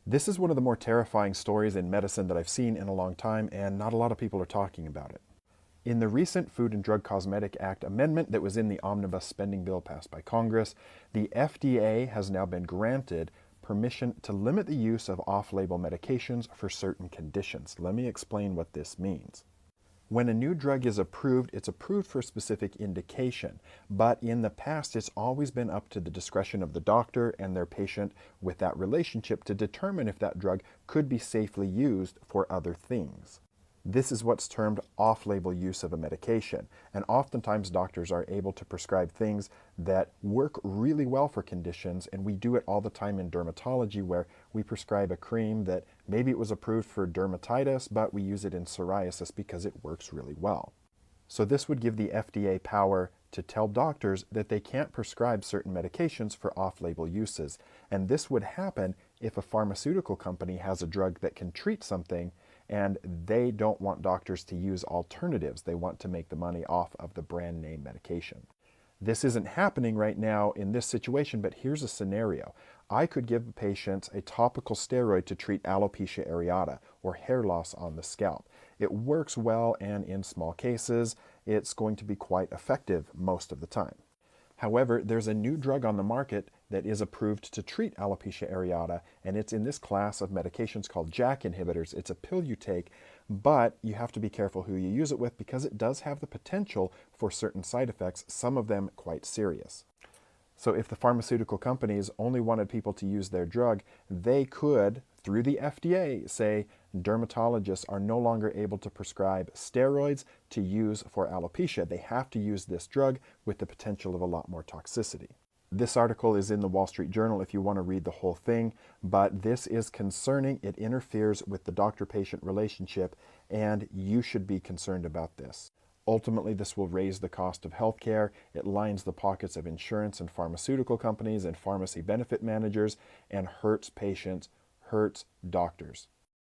This is one of the more terrifying stories in medicine that I've seen in a long time, and not a lot of people are talking about it. In the recent Food and Drug Cosmetic Act amendment that was in the omnibus spending bill passed by Congress, the FDA has now been granted permission to limit the use of off-label medications for certain conditions. Let me explain what this means. When a new drug is approved, it's approved for a specific indication, but in the past it's always been up to the discretion of the doctor and their patient with that relationship to determine if that drug could be safely used for other things. This is what's termed off-label use of a medication, and oftentimes doctors are able to prescribe things that work really well for conditions, and we do it all the time in dermatology where we prescribe a cream that maybe it was approved for dermatitis, but we use it in psoriasis because it works really well. So this would give the FDA power to tell doctors that they can't prescribe certain medications for off-label uses, and this would happen if a pharmaceutical company has a drug that can treat something and they don't want doctors to use alternatives. They want to make the money off of the brand name medication. This isn't happening right now in this situation, but here's a scenario. I could give patients a topical steroid to treat alopecia areata, or hair loss on the scalp. It works well, and in small cases, it's going to be quite effective most of the time. However, there's a new drug on the market that is approved to treat alopecia areata, and it's in this class of medications called JAK inhibitors. It's a pill you take, but you have to be careful who you use it with because it does have the potential for certain side effects, some of them quite serious. So if the pharmaceutical companies only wanted people to use their drug, they could, through the FDA, say dermatologists are no longer able to prescribe steroids to use for alopecia. They have to use this drug with the potential of a lot more toxicity. This article is in the Wall Street Journal if you want to read the whole thing, but this is concerning. It interferes with the doctor-patient relationship, and you should be concerned about this. Ultimately, this will raise the cost of healthcare. It lines the pockets of insurance and pharmaceutical companies and pharmacy benefit managers and hurts patients, hurts doctors.